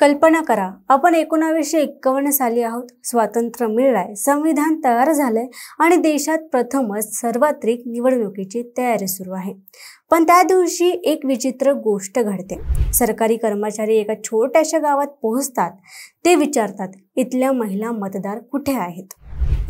कल्पना करा, आपण 1951 साली आहोत. स्वातंत्र्य मिळालंय, संविधान तयार झालंय आणि देशात प्रथमच सार्वत्रिक निवडणुकीची तयारी सुरू आहे. पण त्या दिवशी एक विचित्र गोष्ट घडते. सरकारी कर्मचारी एका छोट्याशा गावात पोहोचतात. ते विचारतात, इथल्या महिला मतदार कुठे आहेत?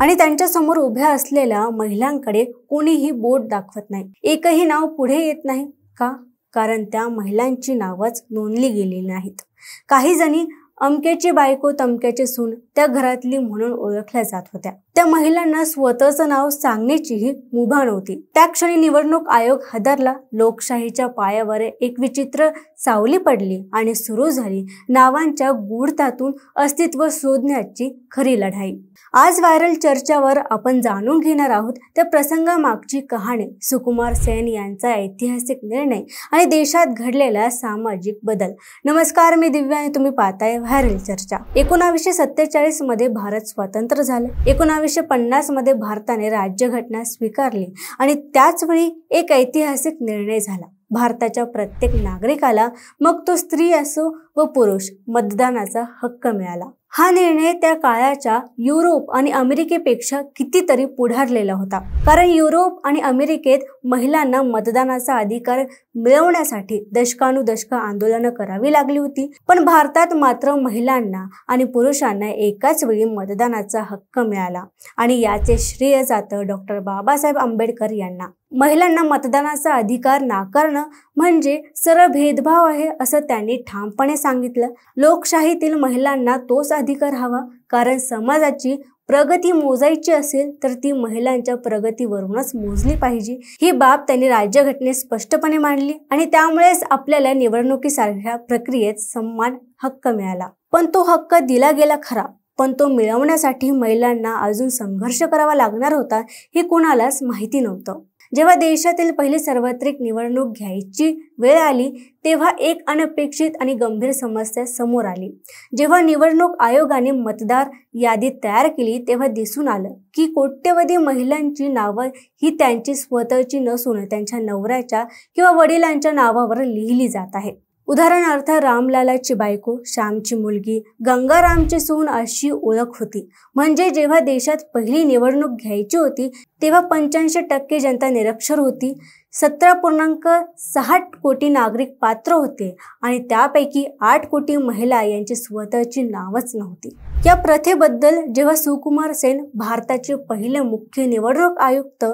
आणि त्यांच्या समोर उभ्या असलेल्या महिलांकडे कोणीही बोट दाखवत नाही. एकही नाव पुढे येत नाही. का? कारण त्या महिलांची नावच नोंदली गेलेली नाहीत. काही जणी अमक्याची बायको तमक्याची सून त्या घरातली म्हणून ओळखल्या जात होत्या. त्या महिलांना स्वतःचं नाव सांगण्याचीही मुभा नव्हती. त्या क्षणी निवडणूक आयोग हादरला. लोकशाहीच्या पायावर एक विचित्र सावली पडली आणि सुरू झाली नावांच्या गूढतातून अस्तित्व शोधण्याची खरी लढाई. आज व्हायरल चर्चावर आपण जाणून घेणार आहोत त्या प्रसंगामागची कहाणी, सुकुमार सेन यांचा ऐतिहासिक निर्णय आणि देशात घडलेला सामाजिक बदल. नमस्कार, मी दिव्या आणि तुम्ही पाहताय व्हायरल चर्चा. 1947 मध्ये भारत स्वतंत्र झाले. 1950 मध्ये भारताने राज्यघटना स्वीकारली आणि त्याच वेळी एक ऐतिहासिक निर्णय झाला. भारताच्या प्रत्येक नागरिकाला, मग तो स्त्री असो व पुरुष, मतदानाचा हक्क मिळाला. हा निर्णय त्या काळाच्या युरोप आणि अमेरिकेपेक्षा कितीतरी पुढारलेला होता. कारण युरोप आणि अमेरिकेत महिलांना मतदानाचा अधिकार मिळवण्यासाठी दशकानुदशक आंदोलनं करावी लागली होती. पण भारतात मात्र महिलांना आणि पुरुषांना एकाच वेळी मतदानाचा हक्क मिळाला आणि याचे श्रेय जातं डॉक्टर बाबासाहेब आंबेडकर यांना. महिलांना मतदानाचा अधिकार नाकारणं म्हणजे सरळ भेदभाव आहे असं त्यांनी ठामपणे सांगितलं. लोकशाहीतील महिलांना तोच अधिकार हवा, कारण समाजाची प्रगती मोजायची असेल तर ती महिलांच्या प्रगतीवरूनच मोजली पाहिजे. ही बाब त्यांनी राज्यघटनेत स्पष्टपणे मांडली आणि त्यामुळेच आपल्याला निवडणुकीसारख्या प्रक्रियेत समान हक्क मिळाला. पण तो हक्क दिला गेला खरा, पण तो मिळवण्यासाठी महिलांना अजून संघर्ष करावा लागणार होता हे कुणालाच माहिती नव्हतं. जेव्हा देशातील पहिली सार्वत्रिक निवडणूक घ्यायची वेळ आली तेव्हा एक अनपेक्षित आणि गंभीर समस्या समोर आली. जेव्हा निवडणूक आयोगाने मतदार यादी तयार केली तेव्हा दिसून आलं की कोट्यवधी महिलांची नावं ही त्यांची स्वतःची नसून त्यांच्या नवऱ्याच्या किंवा वडिलांच्या नावावर लिहिली जात आहे. उदाहरणार्थ, रामलालाची बायको, श्यामची मुलगी, गंगारामची सून अशी ओळख होती. म्हणजे जेव्हा देशात पहिली निवडणूक घ्यायची होती तेव्हा 85% जनता निरक्षर होती. 17.6 कोटी नागरिक पात्र होते आणि त्यापैकी 8 कोटी महिला यांची स्वतःची नावच नव्हती. या प्रथेबद्दल जेव्हा सुकुमार सेन, भारताचे पहिले मुख्य निवडणूक आयुक्त,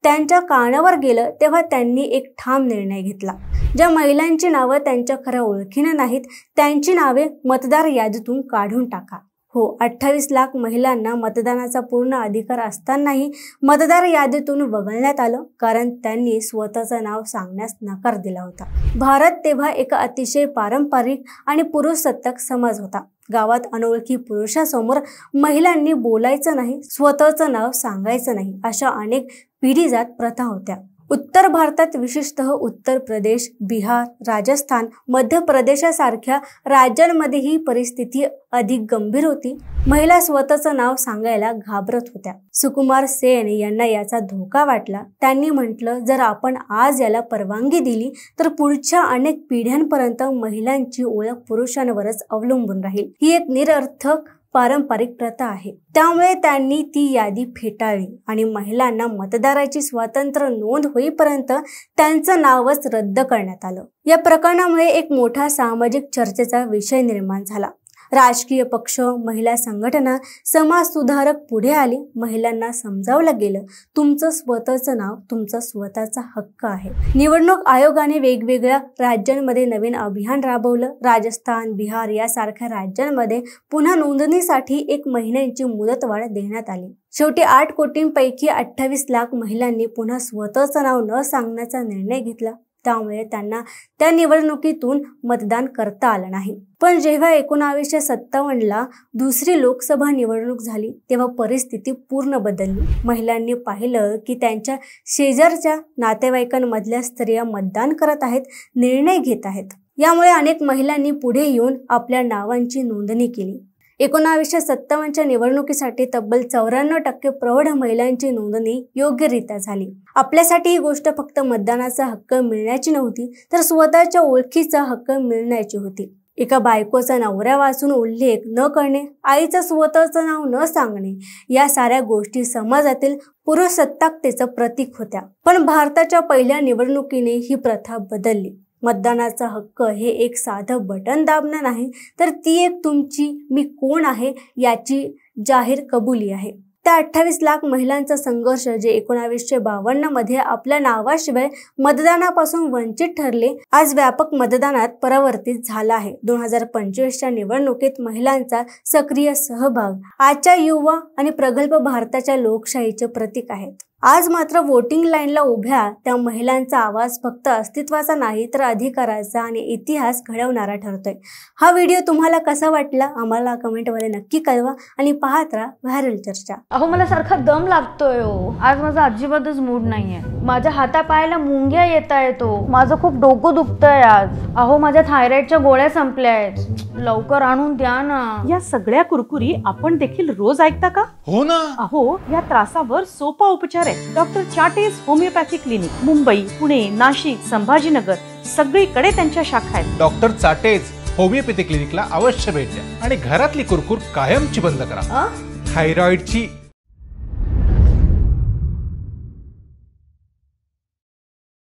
त्यांच्या कानावर गेलं तेव्हा त्यांनी एक ठाम निर्णय घेतला. ज्या महिलांची नावं त्यांच्या खऱ्या ओळखीनं नाहीत त्यांची नावे मतदार यादीतून काढून टाका. हो, 28 लाख महिलांना मतदानाचा पूर्ण अधिकार असतानाही मतदार यादीतून वगळण्यात आलं, कारण त्यांनी स्वतःचं नाव सांगण्यास नकार दिला होता. भारत तेव्हा एक अतिशय पारंपरिक आणि पुरुषसत्ताक समाज होता. गावात अनोळखी पुरुषासमोर महिलांनी बोलायचं नाही, स्वतःचं नाव सांगायचं नाही, अशा अनेक पिढीजात प्रथा होत्या. उत्तर भारतात, विशेषतः उत्तर प्रदेश, बिहार, राजस्थान, मध्य प्रदेशासारख्या राज्यांमध्ये ही परिस्थिती अधिक गंभीर होती. महिला स्वतःचं नाव सांगायला घाबरत होत्या. सुकुमार सेन यांना याचा धोका वाटला. त्यांनी म्हटलं, जर आपण आज याला परवानगी दिली तर पुढच्या अनेक पिढ्यांपर्यंत महिलांची ओळख पुरुषांवरच अवलंबून राहील. ही एक निरर्थक पारंपरिक प्रथा आहे. त्यामुळे त्यांनी ती यादी फेटाळली आणि महिलांना मतदाराची स्वतंत्र नोंद होईपर्यंत त्यांचं नावच रद्द करण्यात आलं. या प्रकरणामुळे एक मोठा सामाजिक चर्चेचा विषय निर्माण झाला. राजकीय पक्ष, महिला संघटना, समाज सुधारक पुढे आले. महिलांना समजावलं गेलं, तुमचं स्वतःचं नाव तुमचा स्वतःचा हक्क आहे. निवडणूक आयोगाने वेगवेगळ्या राज्यांमध्ये नवीन अभियान राबवलं. राजस्थान, बिहार यासारख्या राज्यांमध्ये पुन्हा नोंदणीसाठी 1 महिन्यांची मुदतवाढ देण्यात आली. शेवटी 8 कोटींपैकी 28 लाख महिलांनी पुन्हा स्वतःचं नाव न सांगण्याचा निर्णय घेतला. त्यामुळे त्यांना त्या निवडणुकीतून मतदान करता आलं नाही. पण जेव्हा 1957ला दुसरी लोकसभा निवडणूक झाली तेव्हा परिस्थिती पूर्ण बदलली. महिलांनी पाहिलं की त्यांच्या शेजारच्या नातेवाईकांमधल्या स्त्रिया मतदान करत आहेत, निर्णय घेत आहेत. यामुळे अनेक महिलांनी पुढे येऊन आपल्या नावांची नोंदणी केली. 1957च्या निवडणुकीसाठी तब्बल 94% प्रौढ महिलांची नोंदणी योग्यरित्या झाली. आपल्यासाठी ही गोष्ट फक्त मतदानाचा हक्क मिळण्याची नव्हती, तर स्वतःच्या ओळखीचा हक्क मिळण्याची होती. एका बायकोचा नवऱ्या वाचून उल्लेख न करणे, आईचं स्वतःचं नाव न सांगणे, या साऱ्या गोष्टी समाजातील पुरुषसत्ताकतेचं प्रतीक होत्या. पण भारताच्या पहिल्या निवडणुकीने ही प्रथा बदलली. मतदानाचा हक्क हे एक साधं बटन दाबणं नाही, तर ती एक तुमची मी कोण आहे याची जाहीर कबुली आहे. त्या 28 लाख महिलांचा संघर्ष जे 1952 मध्ये आपल्या नावाशिवाय मतदानापासून वंचित ठरले, आज व्यापक मतदानात परावर्तित झाला आहे. 2025च्या निवडणुकीत महिलांचा सक्रिय सहभाग आजच्या युवा आणि प्रगल्भ भारताच्या लोकशाहीचे प्रतीक आहेत. आज मात्र वोटिंग लाईनला उभ्या त्या महिलांचा आवाज फक्त अस्तित्वाचा नाही, तर अधिकाराचा आणि इतिहास घडवणारा ठरतोय. हा व्हिडिओ तुम्हाला कसा वाटला आम्हाला कमेंटमध्ये नक्की कळवा आणि पाहत राहा व्हायरल चर्चा. अहो मला सारखा दम लागतोय हो. आज माझा अजिबातच मूड नाहीये. माझ्या हातापायाला मुंग्या येतायत हो. माझं खूप डोकं दुखतंय आज. अहो माझ्या थायरॉइडच्या गोळ्या संपल्या आहेत. लवकर आणून द्या ना. या सगळ्या कुरकुरी आपण देखील रोज ऐकता का? हो ना. अहो या त्रासावर सोपा उपचार आहे. Doctor Chatej homeopathy clinic. Mumbai, Pune, Nashik, Sambhajinagar सगळीकडे त्यांच्या शाखा आहेत. डॉक्टर चाटेज होमिओपॅथी क्लिनिकला अवश्य भेट द्या आणि घरातली कुरकुर कायमची बंद करा. थायरॉइडची